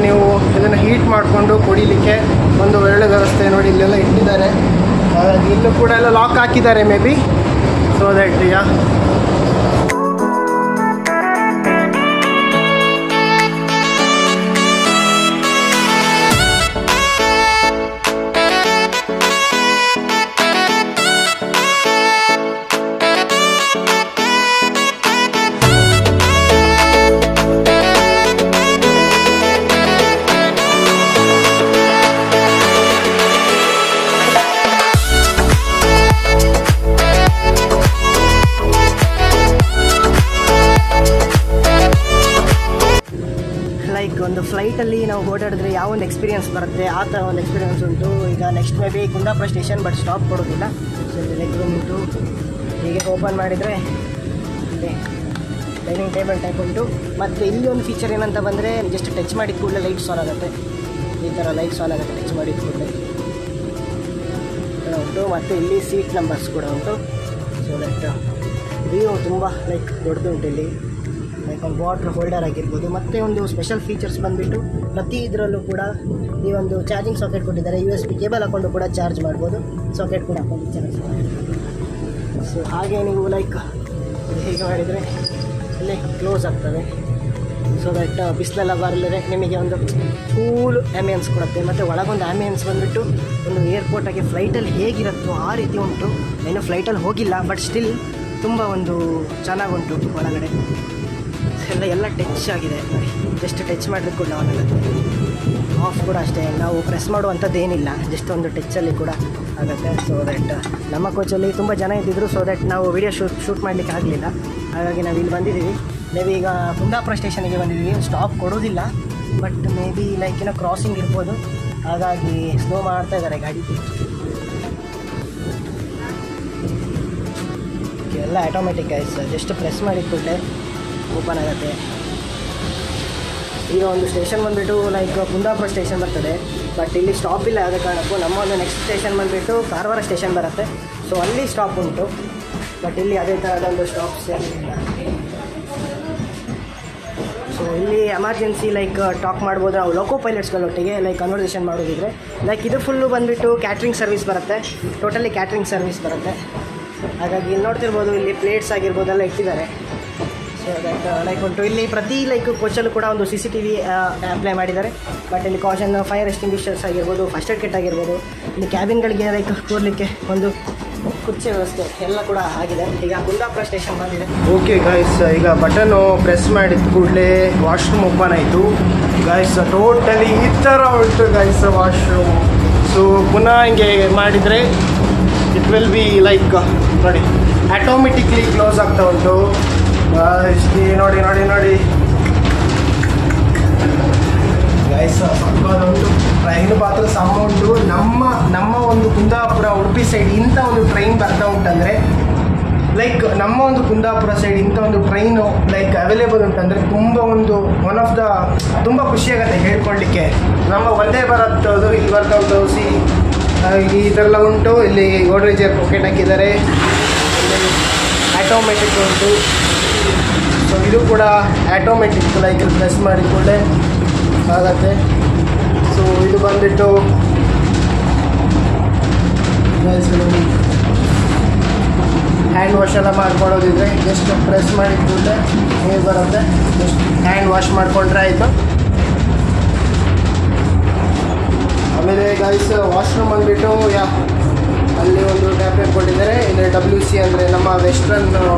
ನೀವು ಇದನ್ನು ಹೀಟ್ ಮಾಡಿಕೊಂಡು ಕುಡಿಲಿಕ್ಕೆ ಒಂದು ಒಳ್ಳೆ ವ್ಯವಸ್ಥೆ ನೋಡಿ ಇಲ್ಲೆಲ್ಲ ಇಟ್ಟಿದ್ದಾರೆ. ಹಾಗಾಗಿ ಇಲ್ಲೂ ಕೂಡ ಎಲ್ಲ ಲಾಕ್ ಹಾಕಿದ್ದಾರೆ ಮೇ ಬಿ. ಸೊ ದಟ್ ಒಂದು ಫ್ಲೈಟಲ್ಲಿ ನಾವು ಓಡಾಡಿದ್ರೆ ಯಾವ ಒಂದು ಎಕ್ಸ್ಪೀರಿಯನ್ಸ್ ಬರುತ್ತೆ ಆ ಥರ ಒಂದು ಎಕ್ಸ್ಪೀರಿಯನ್ಸ್ ಉಂಟು. ಈಗ next may be Kundapura station, but stop ಕೊಡೋದಿಲ್ಲ. ಸೊ ಇಲ್ಲಿ ಲೆಗ್ ರೂಮ್ ಉಂಟು. ಹೀಗೆ ಓಪನ್ ಮಾಡಿದರೆ ಇಲ್ಲಿ ಡೈನಿಂಗ್ ಟೇಬಲ್ ಟೈಪ್ ಉಂಟು. ಮತ್ತು ಇಲ್ಲಿ ಒಂದು ಫೀಚರ್ ಏನಂತ ಬಂದರೆ ಜಸ್ಟ್ ಟಚ್ ಮಾಡಿದ ಕೂಡಲೇ ಲೈಟ್ಸ್ ಆನ್ ಆಗುತ್ತೆ. ಈ ಥರ ಲೈಟ್ಸ್ ಆನ್ ಆಗುತ್ತೆ ಟಚ್ ಮಾಡಿದ ಕೂಡಲೇ ಉಂಟು. ಮತ್ತು ಇಲ್ಲಿ ಸೀಟ್ ನಂಬರ್ಸ್ ಕೂಡ ಉಂಟು. ಸೊ ವ್ಯೂ ತುಂಬ ದೊಡ್ಡದು ಉಂಟು ಇಲ್ಲಿ. ಒಂದು ವಾಟರ್ ಹೋಲ್ಡರ್ ಆಗಿರ್ಬೋದು. ಮತ್ತು ಒಂದು ಸ್ಪೆಷಲ್ ಫೀಚರ್ಸ್ ಬಂದುಬಿಟ್ಟು ಪ್ರತಿ ಇದರಲ್ಲೂ ಕೂಡ ಈ ಒಂದು ಚಾರ್ಜಿಂಗ್ ಸಾಕೆಟ್ ಕೊಟ್ಟಿದ್ದಾರೆ. USB ಕೇಬಲ್ ಹಾಕ್ಕೊಂಡು ಕೂಡ ಚಾರ್ಜ್ ಮಾಡ್ಬೋದು, ಸಾಕೆಟ್ ಕೂಡ ಹಾಕ್ಕೊಂಡು ಚಾರ್ಜ್ ಮಾಡ್ಬೋದು. ಸೊ ಹಾಗೆ ನೀವು ಲೈಕ್ ಹೇಗೆ ಮಾಡಿದರೆ ಇಲ್ಲೇ ಕ್ಲೋಸ್ ಆಗ್ತವೆ. ಸೊ ದಟ್ ಬಿಸಿಲೆಲ್ಲ ಬರಲಿದೆ ನಿಮಗೆ ಒಂದು ಕೂಲ್ ಆ್ಯಂಬಿಯನ್ಸ್ ಕೊಡುತ್ತೆ. ಮತ್ತು ಒಳಗೊಂದು ಆ್ಯಂಬಿಯನ್ಸ್ ಬಂದುಬಿಟ್ಟು ಒಂದು ಏರ್ಪೋರ್ಟಾಗಿ ಫ್ಲೈಟಲ್ಲಿ ಹೇಗಿರುತ್ತೋ ಆ ರೀತಿ ಉಂಟು. ಇನ್ನೂ ಫ್ಲೈಟಲ್ಲಿ ಹೋಗಿಲ್ಲ, ಬಟ್ ಸ್ಟಿಲ್ ತುಂಬ ಒಂದು ಚೆನ್ನಾಗುಂಟು ಒಳಗಡೆ. ಎಲ್ಲ ಟಚ್ ಆಗಿದೆ ನೋಡಿ, ಜಸ್ಟ್ ಟಚ್ ಮಾಡಿದ್ರೆ ಕೂಡ ಆಗುತ್ತೆ. ಆಫ್ ಕೂಡ ಅಷ್ಟೇ, ನಾವು ಪ್ರೆಸ್ ಮಾಡುವಂಥದ್ದು ಏನಿಲ್ಲ, ಜಸ್ಟ್ ಒಂದು ಟಚ್ಚಲ್ಲಿ ಕೂಡ ಆಗುತ್ತೆ. ಸೊ ದಟ್ ನಮ್ಮ ಕೋಚಲ್ಲಿ ತುಂಬ ಜನ ಇದ್ದಿದ್ರು, ಸೊ ದಟ್ ನಾವು ವಿಡಿಯೋ ಶೂಟ್ ಮಾಡಲಿಕ್ಕೆ ಆಗಲಿಲ್ಲ. ಹಾಗಾಗಿ ನಾವು ಇಲ್ಲಿ ಬಂದಿದ್ದೀವಿ. ಮೇ ಬಿ ಈಗ ಕುಂದಾಪುರ ಸ್ಟೇಷನಿಗೆ ಬಂದಿದ್ದೀವಿ. ಸ್ಟಾಪ್ ಕೊಡೋದಿಲ್ಲ, ಬಟ್ ಮೇ ಬಿ ಲೈಕ್ ಏನೋ ಕ್ರಾಸಿಂಗ್ ಇರ್ಬೋದು, ಹಾಗಾಗಿ ಸ್ಲೋ ಮಾಡ್ತಾ ಇದ್ದಾರೆ ಗಾಡಿ. ಎಲ್ಲ ಆಟೋಮೆಟಿಕ್ ಗೈಸ್, ಜಸ್ಟ್ ಪ್ರೆಸ್ ಮಾಡಿದ ಕೂಡಲೇ ಓಪನ್ ಆಗುತ್ತೆ. ಈಗ ಒಂದು ಸ್ಟೇಷನ್ ಬಂದುಬಿಟ್ಟು ಲೈಕ್ ಕುಂದಾಪುರ ಸ್ಟೇಷನ್ ಬರ್ತದೆ, ಬಟ್ ಇಲ್ಲಿ ಸ್ಟಾಪ್ ಇಲ್ಲ. ಆದ ಕಾರಣಕ್ಕೂ ನಮ್ಮ ಒಂದು ನೆಕ್ಸ್ಟ್ ಸ್ಟೇಷನ್ ಬಂದುಬಿಟ್ಟು ಕಾರವಾರ ಸ್ಟೇಷನ್ ಬರುತ್ತೆ. ಸೊ ಅಲ್ಲಿ ಸ್ಟಾಪ್ ಉಂಟು, ಬಟ್ ಇಲ್ಲಿ ಅದೇ ಥರದೊಂದು ಸ್ಟಾಪ್ಸ್ ಇಲ್ಲ. ಸೊ ಇಲ್ಲಿ ಎಮರ್ಜೆನ್ಸಿ ಲೈಕ್ ಟಾಕ್ ಮಾಡ್ಬೋದು ನಾವು ಲೋಕೋ ಪೈಲಟ್ಸ್ಗಳೊಟ್ಟಿಗೆ, ಲೈಕ್ ಕನ್ವರ್ಸೇಷನ್ ಮಾಡೋದಿದ್ರೆ. ಲೈಕ್ ಇದು ಫುಲ್ಲು ಬಂದುಬಿಟ್ಟು ಕ್ಯಾಟ್ರಿಂಗ್ ಸರ್ವಿಸ್ ಬರುತ್ತೆ, ಟೋಟಲಿ ಕ್ಯಾಟ್ರಿಂಗ್ ಸರ್ವಿಸ್ ಬರುತ್ತೆ. ಹಾಗಾಗಿ ಇಲ್ಲಿ ನೋಡ್ತಿರ್ಬೋದು, ಇಲ್ಲಿ ಪ್ಲೇಟ್ಸ್ ಆಗಿರ್ಬೋದು ಎಲ್ಲ ಇಟ್ಟಿದ್ದಾರೆ. ಸೊ ದಟ್ ಲೈಕ್ ಉಂಟು ಇಲ್ಲಿ ಪ್ರತಿ ಲೈಕ್ ಕೋಚಲ್ಲೂ ಕೂಡ ಒಂದು CCTV ಅಪ್ಲೈ ಮಾಡಿದ್ದಾರೆ. ಬಟ್ ಇಲ್ಲಿ ಕಾಷನ್, ಫೈರ್ ಎಕ್ಸ್ಟಿಂಗ್ವಿಷರ್ಸ್ ಆಗಿರ್ಬೋದು, ಫಸ್ಟ್ ಏಡ್ ಕಿಟ್ ಆಗಿರ್ಬೋದು, ಇಲ್ಲಿ ಕ್ಯಾಬಿನ್ಗಳಿಗೆ ಲೈಕ್ ಕೂರಲಿಕ್ಕೆ ಒಂದು ಕುರ್ಚಿ ವ್ಯವಸ್ಥೆ ಎಲ್ಲ ಕೂಡ ಆಗಿದೆ. ಈಗ ಕುಂದಾಪುರ ಸ್ಟೇಷನ್ ಬಂದಿದೆ. ಓಕೆ ಗಾಯ್ಸ್, ಈಗ ಬಟನ್ನು ಪ್ರೆಸ್ ಮಾಡಿದ ಕೂಡಲೇ ವಾಶ್ರೂಮ್ ಓಪನ್ ಆಯಿತು ಗಾಯ್ಸ್. ಟೋಟಲಿ ಈ ಥರ ಉಂಟು ಗಾಯ್ಸ್ ವಾಶ್ರೂಮ್. ಸೊ ಪುನಃ ಹಿಂಗೆ ಮಾಡಿದರೆ ಇಟ್ ವಿಲ್ ಬಿ ಲೈಕ್ ನೋಡಿ ಆಟೋಮೆಟಿಕ್ಲಿ ಕ್ಲೋಸ್ ಆಗ್ತಾ ಉಂಟು. ನೋಡಿ ನೋಡಿ ನೋಡಿ ಗೈಸ್, ಉಂಟು ಟ್ರೈನ್ ಮಾತ್ರ ಸಮ ಉಂಟು. ನಮ್ಮ ಒಂದು ಕುಂದಾಪುರ ಉಡುಪಿ ಸೈಡ್ ಇಂಥ ಒಂದು ಟ್ರೈನ್ ಬರ್ತಾ ಉಂಟಂದರೆ, ಲೈಕ್ ನಮ್ಮ ಒಂದು ಕುಂದಾಪುರ ಸೈಡ್ ಇಂಥ ಒಂದು ಟ್ರೈನು ಲೈಕ್ ಅವೈಲೇಬಲ್ ಉಂಟಂದರೆ ತುಂಬ ಒಂದು ಒನ್ ಆಫ್ ದ ತುಂಬ ಖುಷಿಯಾಗತ್ತೆ ಹೇಳ್ಕೊಳ್ಳಿಕ್ಕೆ. ನಮ್ಮ ಒಂದೇ ಬರತ್ತದು ಇಲ್ಲಿ ಬರ್ತಾ ಉಂಟು. ಈ ಥರ ಉಂಟು. ಇಲ್ಲಿ ಗೋಡ್ರೇಜ್ ಪಾಕೆಟ್ ಹಾಕಿದ್ದಾರೆ, ಆಟೋಮೆಟಿಕ್ ಉಂಟು. ಸೊ ಇದು ಕೂಡ ಆಟೋಮೆಟಿಕ್, ಲೈಕ್ ಪ್ರೆಸ್ ಮಾಡಿ ಕೂಡಲೇ ಆಗುತ್ತೆ. ಸೊ ಇದು ಬಂದುಬಿಟ್ಟು ಹ್ಯಾಂಡ್ ವಾಶ್ ಎಲ್ಲ ಮಾಡ್ಕೊಳ್ಳೋದಿದ್ರೆ ಜಸ್ಟ್ ಪ್ರೆಸ್ ಮಾಡಿ ಕೂಡಲೇ ನೀರು ಬರುತ್ತೆ. ಜಸ್ಟ್ ಹ್ಯಾಂಡ್ ವಾಶ್ ಮಾಡಿಕೊಂಡ್ರೆ ಆಯಿತು. ಆಮೇಲೆ ಗೈಸ್ ವಾಶ್ರೂಮ್ ಬಂದುಬಿಟ್ಟು ಅಲ್ಲಿ ಒಂದು ಟ್ಯಾಬ್ಲೆಟ್ ಕೊಟ್ಟಿದ್ದಾರೆ. ಇಲ್ಲಿ WC ಅಂದರೆ ನಮ್ಮ ವೆಸ್ಟರ್ನ್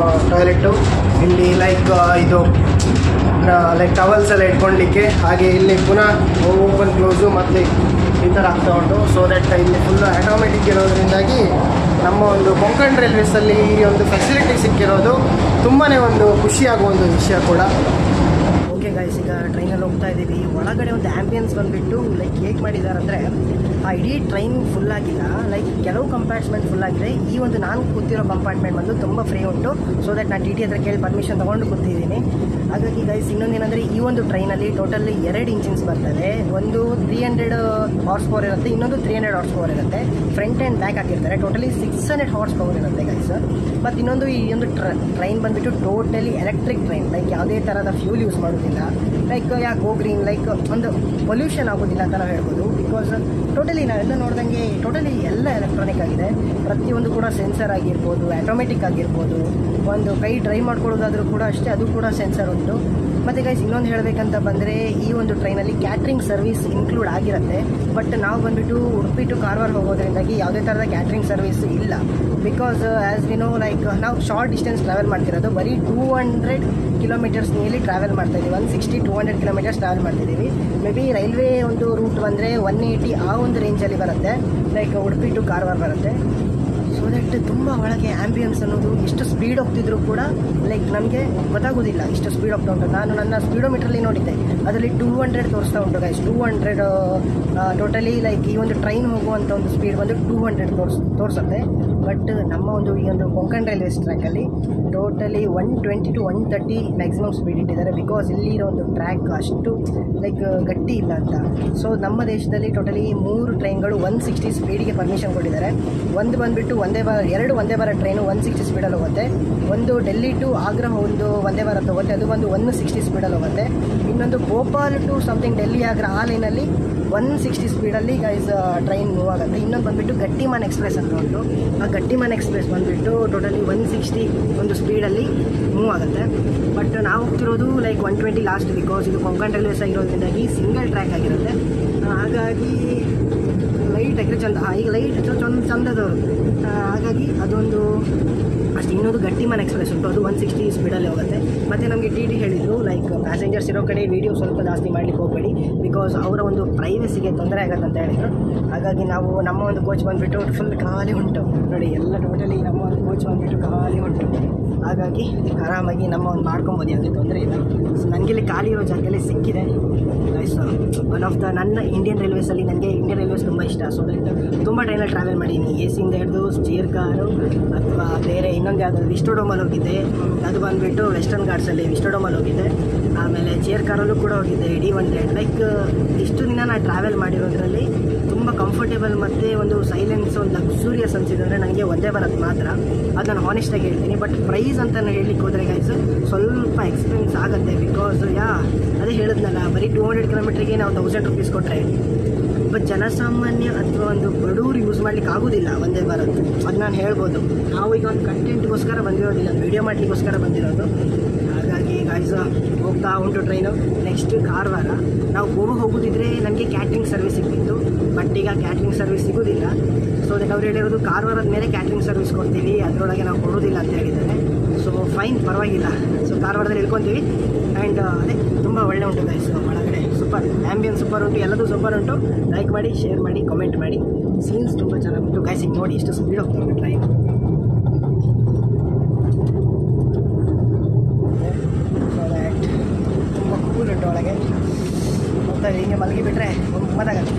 ಟಾಯ್ಲೆಟು. ಇಲ್ಲಿ ಲೈಕ್ ಇದು ಲೈಕ್ ಟವಲ್ಸ್ ಎಲ್ಲ ಇಟ್ಕೊಳ್ಳಿಕ್ಕೆ. ಹಾಗೆ ಇಲ್ಲಿ ಪುನಃ ಓಪನ್ ಕ್ಲೋಸು ಮತ್ತು ಈ ಥರ ಆಗ್ತಾ ಉಂಟು. ಸೊ ದಟ್ ಇಲ್ಲಿ ಫುಲ್ಲು ಆಟೋಮೆಟಿಕ್ ಇರೋದ್ರಿಂದಾಗಿ ನಮ್ಮ ಒಂದು ಕೊಂಕಣ್ ರೈಲ್ವೇಸಲ್ಲಿ ಈ ಒಂದು ಫೆಸಿಲಿಟಿ ಸಿಕ್ಕಿರೋದು ತುಂಬಾ ಒಂದು ಖುಷಿಯಾಗುವ ಒಂದು ವಿಷಯ ಕೂಡ. ಓಕೆ ಗೈಸ್, ಈಗ ಟ್ರೈನಲ್ಲಿ ಹೋಗ್ತಾ ಇದ್ದೀವಿ. ಒಳಗಡೆ ಒಂದು ಆ್ಯಂಬಿಯನ್ಸ್ ಬಂದುಬಿಟ್ಟು ಲೈಕ್ ಹೇಗೆ ಮಾಡಿದ್ದಾರೆ ಅಂದರೆ, ಆ ಇಡೀ ಟ್ರೈನ್ ಫುಲ್ ಆಗಿಲ್ಲ, ಲೈಕ್ ಕೆಲವು ಕಂಪಾರ್ಟ್ಮೆಂಟ್ ಫುಲ್ ಆಗಿದೆ. ಈ ಒಂದು ನಾನು ಕೂತಿರೋ ಕಂಪಾರ್ಟ್ಮೆಂಟ್ ಬಂದು ತುಂಬ ಫ್ರೀ ಉಂಟು. ಸೊ ದಟ್ ನಾನು TT ಹತ್ರ ಕೇಳಿ ಪರ್ಮಿಷನ್ ತೊಗೊಂಡು ಕೂತಿದ್ದೀನಿ. ಹಾಗಾಗಿ ಗೈಸ್ ಇನ್ನೊಂದೇನೆಂದರೆ, ಈ ಒಂದು ಟ್ರೈನಲ್ಲಿ ಟೋಟಲಿ 2 ಇಂಜಿನ್ಸ್ ಬರ್ತದೆ. ಒಂದು 300 ಹಾರ್ಸ್ ಪವರ್ ಇರುತ್ತೆ, ಇನ್ನೊಂದು 300 ಹಾರ್ಸ್ ಪವರ್ ಇರುತ್ತೆ. ಫ್ರಂಟ್ ಆ್ಯಂಡ್ ಬ್ಯಾಕ್ ಹಾಕಿರ್ತಾರೆ. ಟೋಟಲಿ 600 ಹಾರ್ಸ್ ಪವರ್ ಇರುತ್ತೆ ಗೈಸ್. ಮತ್ತು ಇನ್ನೊಂದು ಈ ಒಂದು ಟ್ರೈನ್ ಬಂದುಬಿಟ್ಟು ಟೋಟಲಿ ಎಲೆಕ್ಟ್ರಿಕ್ ಟ್ರೈನ್, ಲೈಕ್ ಯಾವುದೇ ಥರದ ಫ್ಯೂಲ್ ಯೂಸ್ ಮಾಡೋದಿಲ್ಲ. ಲೈಕ್ ಯಾಕೆ ಗೋ ಗ್ರೀನ್, ಲೈಕ್ ಒಂದು ಪೊಲ್ಯೂಷನ್ ಆಗೋದಿಲ್ಲ ಅಂತ ನಾವು ಹೇಳ್ಬೋದು. ಬಿಕಾಸ್ ಟೋಟಲಿ ನಾವೆಲ್ಲ ನೋಡ್ದಂಗೆ ಟೋಟಲಿ ಎಲ್ಲ ಎಲೆಕ್ಟ್ರಾನಿಕ್ ಆಗಿದೆ. ಪ್ರತಿಯೊಂದು ಕೂಡ ಸೆನ್ಸರ್ ಆಗಿರ್ಬೋದು, ಆಟೋಮೆಟಿಕ್ ಆಗಿರ್ಬೋದು. ಒಂದು ಕೈ ಡ್ರೈವ್ ಮಾಡ್ಕೊಳ್ಳೋದಾದರೂ ಕೂಡ ಅಷ್ಟೇ, ಅದು ಕೂಡ ಸೆನ್ಸರ್ ಉಂಟು. ಮತ್ತು ಗೈಸ್ ಇನ್ನೊಂದು ಹೇಳಬೇಕಂತ ಬಂದರೆ, ಈ ಒಂದು ಟ್ರೈನಲ್ಲಿ ಕ್ಯಾಟ್ರಿಂಗ್ ಸರ್ವಿಸ್ ಇನ್ಕ್ಲೂಡ್ ಆಗಿರುತ್ತೆ. ಬಟ್ ನಾವು ಬಂದುಬಿಟ್ಟು ಉಡುಪಿ ಟು ಕಾರವಾರ ಹೋಗೋದ್ರಿಂದಾಗಿ ಯಾವುದೇ ಥರದ ಕ್ಯಾಟ್ರಿಂಗ್ ಸರ್ವಿಸ್ ಇಲ್ಲ. Because as we know, like ನಾವು ಶಾರ್ಟ್ ಡಿಸ್ಟೆನ್ಸ್ ಟ್ರಾವೆಲ್ ಮಾಡ್ತಿರೋದು, ಬರೀ 200 ಕಿಲೋಮೀಟರ್ಸ್ ಮೇಲೆ ಟ್ರಾವೆಲ್ ಮಾಡ್ತಾಯಿದ್ದೀವಿ. 160-200 ಕಿಲೋಮೀಟರ್ಸ್ ಟ್ರಾವೆಲ್ ಮಾಡ್ತಿದ್ದೀವಿ. ಮೇ ಬಿ ರೈಲ್ವೆ ಒಂದು ರೂಟ್ ಬಂದರೆ 180 ಆ ಒಂದು ರೇಂಜಲ್ಲಿ ಬರುತ್ತೆ, ಲೈಕ್ ಉಡುಪಿ ಟು ಕಾರವಾರ ಬರುತ್ತೆ. ಸೊ ದಟ್ ತುಂಬ ಒಳಗೆ ಆ್ಯಂಬಿಯನ್ಸ್ ಅನ್ನೋದು ಇಷ್ಟು ಸ್ಪೀಡ್ ಹೋಗ್ತಿದ್ರು ಕೂಡ ಲೈಕ್ ನಮಗೆ ಗೊತ್ತಾಗೋದಿಲ್ಲ ಇಷ್ಟು ಸ್ಪೀಡ್ ಹೋಗ್ತಾ ಉಂಟು. ನಾನು ನನ್ನ ಸ್ಪೀಡೋಮೀಟ್ರಲ್ಲಿ ನೋಡಿದ್ದೆ, ಅದರಲ್ಲಿ 200 ತೋರಿಸ್ತಾ ಉಂಟು ಗೈಸ್. 200 ಟೋಟಲಿ ಲೈಕ್ ಈ ಒಂದು ಟ್ರೈನ್ ಹೋಗುವಂಥ ಒಂದು ಸ್ಪೀಡ್ ಬಂದು 200 ತೋರಿಸುತ್ತೆ. ಬಟ್ ನಮ್ಮ ಒಂದು ಈ ಒಂದು ಕೊಂಕಣ್ ರೈಲ್ವೇಸ್ ಟ್ರ್ಯಾಕಲ್ಲಿ ಟೋಟಲಿ 120 to 130 ಮ್ಯಾಕ್ಸಿಮಮ್ ಸ್ಪೀಡ್ ಇಟ್ಟಿದ್ದಾರೆ. ಬಿಕಾಸ್ ಇಲ್ಲಿರೋ ಒಂದು ಟ್ರ್ಯಾಕ್ ಅಷ್ಟು ಲೈಕ್ ಗಟ್ಟಿ ಇಲ್ಲ ಅಂತ. ಸೊ ನಮ್ಮ ದೇಶದಲ್ಲಿ ಟೋಟಲಿ 3 ಟ್ರೈನ್ಗಳು 160 ಸ್ಪೀಡಿಗೆ ಪರ್ಮಿಷನ್ ಕೊಟ್ಟಿದ್ದಾರೆ. ಒಂದು ಬಂದುಬಿಟ್ಟು ಎರಡು ಒಂದೇ ಭಾರತ್ ಟ್ರೈನು 160 ಸ್ಪೀಡಲ್ಲಿ ಹೋಗುತ್ತೆ. ಒಂದು ಡೆಲ್ಲಿ ಟು ಆಗ್ರಾ ಒಂದು ಒಂದೇ ಭಾರತ್ ಹೋಗುತ್ತೆ, ಅದು ಬಂದು 160 ಸ್ಪೀಡಲ್ಲಿ ಹೋಗುತ್ತೆ. ಇನ್ನೊಂದು ಭೋಪಾಲ್ ಟು ಸಮಥಿಂಗ್ ಡೆಲ್ಲಿ ಆಗ್ರಾ ಆ ಲೈನಲ್ಲಿ 160 ಸ್ಪೀಡಲ್ಲಿ ಗೈಸ್ ಟ್ರೈನ್ ಮೂವ್ ಆಗುತ್ತೆ. ಇನ್ನೊಂದು ಬಂದುಬಿಟ್ಟು ಗಟ್ಟಿಮಾನ್ ಎಕ್ಸ್ಪ್ರೆಸ್ ಅಂತ ಉಂಟು. ಆ ಗಟ್ಟಿಮಾನ್ ಎಕ್ಸ್ಪ್ರೆಸ್ ಬಂದುಬಿಟ್ಟು ಟೋಟಲಿ 160 ಒಂದು ಸ್ಪೀಡಲ್ಲಿ ಮೂವ್ ಆಗುತ್ತೆ. ಬಟ್ ನಾವು ಹೋಗ್ತಿರೋದು ಲೈಕ್ 120 ಲಾಸ್ಟ್, ಬಿಕಾಸ್ ಇದು ಕೊಂಕಣ್ ರೈಲ್ವೇಸ್ ಆಗಿರೋದ್ರಿಂದಾಗಿ ಸಿಂಗಲ್ ಟ್ರ್ಯಾಕ್ ಆಗಿರುತ್ತೆ. ಹಾಗಾಗಿ ಲೈಟ್ ಆಗಿರೋ ಚಂದ, ಈಗ ಲೈಟ್ ಚಂದದವರು, ಹಾಗಾಗಿ ಅದೊಂದು ಅಷ್ಟು. ಇನ್ನೊಂದು ಗಟ್ಟಿಮಾನ್ ಎಕ್ಸ್ಪ್ರೆಸ್ ಉಂಟು, ಅದು 160 ಸ್ಪೀಡಲ್ಲಿ ಹೋಗುತ್ತೆ. ಮತ್ತು ನಮಗೆ ಟಿ ಹೇಳಿದ್ರು ಲೈಕ್ ಪ್ಯಾಸೆಂಜರ್ಸ್ ಇರೋ ಕಡೆ ವೀಡಿಯೋ ಸ್ವಲ್ಪ ಜಾಸ್ತಿ ಮಾಡಲಿಕ್ಕೆ ಹೋಗಬೇಡಿ, ಬಿಕಾಸ್ ಅವರ ಒಂದು ಪ್ರೈವಸಿಗೆ ತೊಂದರೆ ಆಗುತ್ತೆ ಅಂತ ಹೇಳಿದರು. ಹಾಗಾಗಿ ನಾವು ನಮ್ಮ ಒಂದು ಕೋಚ್ ಬಂದುಬಿಟ್ಟು ಫುಲ್ ಖಾಲಿ ಉಂಟು ನೋಡಿ, ಎಲ್ಲ ಟೋಟಲಿ ನಮ್ಮ ಒಂದು ಕೋಚ್ ಬಂದುಬಿಟ್ಟು ಖಾಲಿ ಉಂಟು. ಹಾಗಾಗಿ ಆರಾಮಾಗಿ ನಮ್ಮ ಒಂದು ಮಾಡ್ಕೊಬೋದು, ಯಾವುದೇ ತೊಂದರೆ ಇಲ್ಲ. ಸೊ ನನಗಿಲ್ಲಿ ಖಾಲಿ ಇರೋ ಜಾಗದಲ್ಲಿ ಸಿಕ್ಕಿದೆ ಗೈಸ್. ಒನ್ ಆಫ್ ದ ನನ್ನ ಇಂಡಿಯನ್ ರೈಲ್ವೇಸಲ್ಲಿ ನನಗೆ ಇಂಡಿಯನ್ ರೈಲ್ವೇಸ್ ತುಂಬ ಇಷ್ಟ. ಸೊ ದಟ್ ತುಂಬ ಟ್ರೈನಲ್ಲಿ ಟ್ರಾವೆಲ್ ಮಾಡೀನಿ, ಎ ಸಿಯಿಂದ ಹಿಡಿದು ಚೇರ್ ಕಾರು ಅಥವಾ ಬೇರೆ ಇನ್ನೊಂದು ಯಾವುದಾದ್ರು ವಿಸ್ಟೋಡೋಮಲ್ಲಿ ಹೋಗಿದ್ದೆ, ಅದು ಬಂದುಬಿಟ್ಟು ವೆಸ್ಟರ್ನ್ ಘಾಟ್ಸಲ್ಲಿ ವಿಸ್ಟೋಡೋಮಲ್ಲಿ ಹೋಗಿದ್ದೆ. ಆಮೇಲೆ ಚೇರ್ ಕಾರಲ್ಲೂ ಕೂಡ ಹೋಗಿದ್ದೆ, D100. ಲೈಕ್ ಇಷ್ಟು ದಿನ ನಾನು ಟ್ರಾವೆಲ್ ಮಾಡಿರೋದ್ರಲ್ಲಿ ತುಂಬ ಕಂಫರ್ಟೇಬಲ್ ಮತ್ತು ಒಂದು ಸೈಲೆನ್ಸ್, ಒಂದು ಲಕ್ಸುರಿಯಸ್ ಅನಿಸಿದ್ರೆ ನನಗೆ ಒಂದೇ ಭಾರತ್ ಮಾತ್ರ. ಅದು ನಾನು ಹಾನೆಸ್ಟಾಗಿ ಹೇಳ್ತೀನಿ. ಬಟ್ ಪ್ರೈಸ್ ಅಂತ ಹೇಳಲಿಕ್ಕೆ ಹೋದರೆ ಗೈಸ್ ಸ್ವಲ್ಪ ಎಕ್ಸ್ಪೆನ್ಸ್ ಆಗುತ್ತೆ, ಬಿಕಾಸ್ ಅದೇ ಹೇಳಿದ್ನಲ್ಲ, ಬರೀ 200 ಕಿಲೋಮೀಟ್ರಿಗೆ ನಾವು 1000 ರೂಪೀಸ್ ಕೊಟ್ಟರೆ ಬಟ್ ಜನಸಾಮಾನ್ಯ ಅಥವಾ ಒಂದು ಬಡವರು ಯೂಸ್ ಮಾಡ್ಲಿಕ್ಕೆ ಆಗೋದಿಲ್ಲ ಒಂದೇ ಭಾರತ್. ಅದು ನಾನು ಹೇಳ್ಬೋದು. ನಾವು ಈಗ ಒಂದು ಕಂಟೆಂಟ್ಗೋಸ್ಕರ ಬಂದಿರೋದಿಲ್ಲ, ವೀಡಿಯೋ ಮಾಡಲಿಕ್ಕೋಸ್ಕರ ಬಂದಿರೋದು. ಹಾಗಾಗಿ ಗೈಸ್ ಹೋಗ್ತಾ ಉಂಟು ಟ್ರೈನು. ನೆಕ್ಸ್ಟ್ ಕಾರವಾರ. ನಾವು ಗೋವಾ ಹೋಗೋದಿದ್ರೆ ನನಗೆ ಕ್ಯಾಟ್ರಿಂಗ್ ಸರ್ವಿಸ್ ಸಿಗ್ತಿತ್ತು, ಬಟ್ ಈಗ ಕ್ಯಾಟ್ರಿಂಗ್ ಸರ್ವಿಸ್ ಸಿಗೋದಿಲ್ಲ. ಸೊ ಅದಕ್ಕೆ ಅವ್ರು ಹೇಳಿರೋದು ಕಾರವಾರದ ಮೇಲೆ ಕ್ಯಾಟ್ರಿಂಗ್ ಸರ್ವಿಸ್ ಕೊಡ್ತೀವಿ, ಅದರೊಳಗೆ ನಾವು ಕೊಡೋದಿಲ್ಲ ಅಂತ ಹೇಳಿದ್ದಾರೆ. ಸೊ ಫೈನ್, ಪರವಾಗಿಲ್ಲ. ಸೊ ಕಾರವಾರದಲ್ಲಿ ಇಳ್ಕೊತೀವಿ. ಆ್ಯಂಡ್ ಅದೇ ತುಂಬ ಒಳ್ಳೆ ಉಂಟು ಗೈಸ್, ಒಳಗಡೆ ಸೂಪರ್, ಆ್ಯಂಬಿಯನ್ಸ್ ಸೂಪರ್ ಉಂಟು, ಎಲ್ಲದೂ ಸೂಪರ್ ಉಂಟು. ಲೈಕ್ ಮಾಡಿ, ಶೇರ್ ಮಾಡಿ, ಕಮೆಂಟ್ ಮಾಡಿ. ಸೀನ್ಸ್ ತುಂಬ ಚೆನ್ನಾಗಿ ಉಂಟು ಗೈಸ್. ಈಗ ನೋಡಿ ಎಷ್ಟು ಸ್ಪೀಡ್ ಹೋಗ್ತಾ ಉಂಟು ಟ್ರೈನ್. ತುಂಬ ಕೂಲ್ ಉಂಟು ಒಳಗೆ ಹೋಗ್ತಾ ಇದೆ. ಹಿಂಗೆ ಮಲಗಿಬಿಟ್ರೆ ಗಮ್ಮತ್ತಾಗತ್ತೆ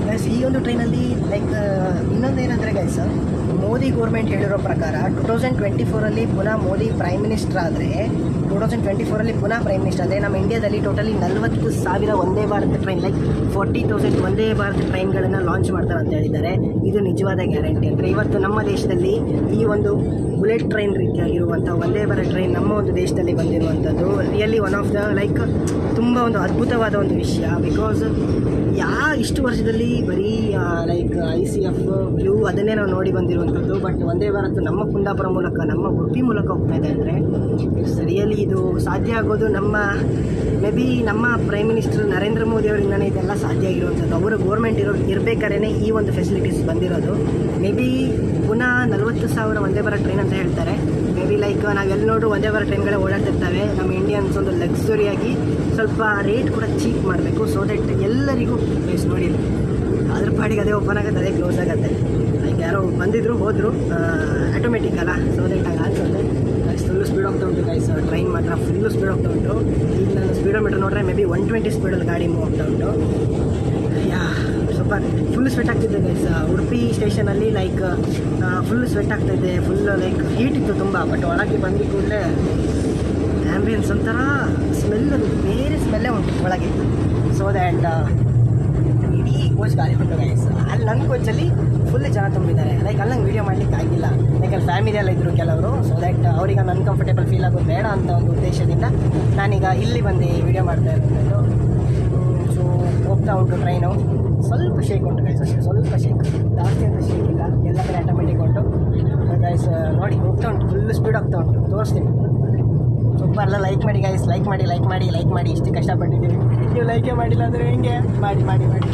ಗೈಸ್. ಈ ಒಂದು ಟ್ರೈನಲ್ಲಿ ಲೈಕ್ ಇನ್ನೊಂದು ಏನಂದರೆ ಗೈಸ್, ಮೋದಿ ಗೌರ್ಮೆಂಟ್ ಹೇಳಿರೋ ಪ್ರಕಾರ 2024 ಪುನಃ ಮೋದಿ ಪ್ರೈಮ್ ಮಿನಿಸ್ಟರ್ ಆದರೆ 2024 ಪುನಃ ಪ್ರೈಮ್ ಮಿನಿಸ್ಟರ್ ಆದರೆ ನಮ್ಮ ಇಂಡಿಯಾದಲ್ಲಿ ಟೋಟಲಿ 40,000 ಒಂದೇ ಭಾರತ್ ಟ್ರೈನ್, ಲೈಕ್ 40,000 ಒಂದೇ ಭಾರತ್ ಟ್ರೈನ್ಗಳನ್ನು ಲಾಂಚ್ ಮಾಡ್ತಾರೆ ಅಂತ ಹೇಳಿದ್ದಾರೆ. ಇದು ನಿಜವಾದ ಗ್ಯಾರಂಟಿ. ಅಂದರೆ ಇವತ್ತು ನಮ್ಮ ದೇಶದಲ್ಲಿ ಈ ಒಂದು ಬುಲೆಟ್ ಟ್ರೈನ್ ರೀತಿಯಾಗಿರುವಂಥ ಒಂದೇ ಭಾರತ್ ಟ್ರೈನ್ ನಮ್ಮ ಒಂದು ದೇಶದಲ್ಲಿ ಬಂದಿರುವಂಥದ್ದು really one of the like ತುಂಬ ಒಂದು ಅದ್ಭುತವಾದ ಒಂದು ವಿಷಯ. ಬಿಕಾಸ್ ಇಷ್ಟು ವರ್ಷದಲ್ಲಿ ಬರೀ ಲೈಕ್ ICF ಬ್ಲೂ ಅದನ್ನೇ ನಾವು ನೋಡಿ ಬಂದಿರುವಂಥದ್ದು. ಬಟ್ ಒಂದೇ ಭಾರತ್ ನಮ್ಮ ಕುಂದಾಪುರ ಮೂಲಕ, ನಮ್ಮ ಉಡುಪಿ ಮೂಲಕ ಹೋಗ್ತಾ ಇದೆ ಅಂದರೆ ಇಟ್ಸ್ ರಿಯಲಿ ಇದು ಸಾಧ್ಯ ಆಗೋದು ನಮ್ಮ ಮೇ ಬಿ ನಮ್ಮ ಪ್ರೈಮ್ ಮಿನಿಸ್ಟರ್ ನರೇಂದ್ರ ಮೋದಿ ಅವರಿಂದನೇ ಇದೆಲ್ಲ ಸಾಧ್ಯ ಆಗಿರುವಂಥದ್ದು. ಅವರ ಗೋರ್ಮೆಂಟ್ ಇರಬೇಕಾದ್ರೆ ಈ ಒಂದು ಫೆಸಿಲಿಟೀಸ್ ಬಂದಿರೋದು. ಮೇ ಬಿ ಪುನಃ 40,000 ಒಂದೇ ಭಾರತ್ ಟ್ರೈನ್ ಅಂತ ಹೇಳ್ತಾರೆ. ಮೇ ಬಿ ಲೈಕ್ ನಾವೆಲ್ಲ ನೋಡು ಒಂದೇ ಭಾರತ್ ಟ್ರೈನ್ಗಳೇ ಓಡಾಡ್ತಿರ್ತವೆ. ನಮ್ಮ ಇಂಡಿಯನ್ಸ್ ಒಂದು ಲಕ್ಸುರಿಯಾಗಿ ಸ್ವಲ್ಪ ರೇಟ್ ಕೂಡ ಚೀಪ್ ಮಾಡಬೇಕು, ಸೊ ದಟ್ ಎಲ್ಲರಿಗೂ ಬೇಸ್ ನೋಡಿ ಅದ್ರ ಪಾಡಿಗೆ ಅದೇ ಓಪನ್ ಆಗುತ್ತೆ, ಅದೇ ಕ್ಲೋಸ್ ಆಗುತ್ತೆ. ಲೈಕ್ ಯಾರೋ ಬಂದಿದ್ರು ಹೋದರು, ಆಟೋಮೆಟಿಕ್ ಅಲ್ಲ, ಸೊ ದಟ್ ಆಗಿ ಅನ್ಸುತ್ತೆ. ಫುಲ್ಲು ಸ್ಪೀಡ್ ಹೋಗ್ತಾ ಉಂಟು ಗೈಸ್, ಟ್ರೈನ್ ಮಾತ್ರ ಫುಲ್ಲು ಸ್ಪೀಡ್ ಹೋಗ್ತಾ ಉಂಟು. ಈಗ ನಾನು ಸ್ಪೀಡೋಮೀಟರ್ ನೋಡಿದ್ರೆ ಮೇ ಬಿ 120 ಸ್ಪೀಡಲ್ಲಿ ಗಾಡಿ ಮೂವ್ ಆಗ್ತಾ ಉಂಟು. ಸೂಪರ್, ಫುಲ್ ಸ್ವೆಟ್ ಆಗ್ತಿದ್ದೆ ಗೈಸ್. ಉಡುಪಿ ಸ್ಟೇಷನಲ್ಲಿ ಲೈಕ್ ಫುಲ್ ಸ್ವೆಟ್ ಆಗ್ತಾಯಿದ್ದೆ, ಫುಲ್ ಲೈಕ್ ಹೀಟ್ ಇತ್ತು ತುಂಬ. ಬಟ್ ಒಳಗೆ ಬಂದು ಕೂಡಲೇ ಆ್ಯಂಬಿಯನ್ಸ್ ಒಂಥರ ಸ್ಮೆಲ್, ಅದು ಬೇರೆ ಸ್ಮೆಲ್ಲೇ ಉಂಟು ಒಳಗೆ. ಸೊ ದ್ಯಾಟ್ ಇಡೀ ಕೋಚ್ ಗಾಡಿ ಉಂಟು ಗೈಸ್. ಅಲ್ಲಿ ನನ್ನ ಕೋಚಲ್ಲಿ ಫುಲ್ ಜನ ತುಂಬಿದ್ದಾರೆ. ಲೈಕ್ ಅಲ್ಲಿ ನಂಗೆ ವೀಡಿಯೋ ಮಾಡಲಿಕ್ಕೆ ಆಗಿಲ್ಲ, ಲೈಕ್ ಅಲ್ಲಿ ಫ್ಯಾಮಿಲಿ ಎಲ್ಲ ಇದ್ದರು ಕೆಲವರು. ಸೊ ದ್ಯಾಟ್ ಅವ್ರಿಗೆ ಅನ್ಕಂಫರ್ಟೇಬಲ್ ಫೀಲ್ ಆಗೋದು ಬೇಡ ಅಂತ ಒಂದು ಉದ್ದೇಶದಿಂದ ನಾನೀಗ ಇಲ್ಲಿ ಬಂದು ವೀಡಿಯೋ ಮಾಡ್ತಾ ಇರೋದು. ಸೊ ಹೋಗ್ತಾ ಉಂಟು ಟ್ರೈನು. ಸ್ವಲ್ಪ ಶೇಕ್ ಉಂಟು ಗೈಸ್, ಅಷ್ಟೇ ಸ್ವಲ್ಪ ಶೇಕ್, ಜಾಸ್ತಿ ಅಂತ ಶೇಕ್ ಇಲ್ಲ, ಎಲ್ಲ ಕಡೆ ಆಟೋಮೆಟಿಕ್ ಉಂಟು ಗೈಸ್. ನೋಡಿ ಹೋಗ್ತಾ ಉಂಟು, ಫುಲ್ ಸ್ಪೀಡ್ ಹೋಗ್ತಾ ಉಂಟು, ತೋರಿಸ್ತೀನಿ. ಸೂಪರ್. ಎಲ್ಲ ಲೈಕ್ ಮಾಡಿ ಗೈಸ್, ಲೈಕ್ ಮಾಡಿ, ಲೈಕ್ ಮಾಡಿ, ಲೈಕ್ ಮಾಡಿ. ಇಷ್ಟು ಕಷ್ಟಪಟ್ಟಿದ್ದೀವಿ, ನೀವು ಲೈಕೇ ಮಾಡಿಲ್ಲ ಅಂದರೆ ಹೆಂಗೆ? ಮಾಡಿ ಮಾಡಿ ಮಾಡಿ.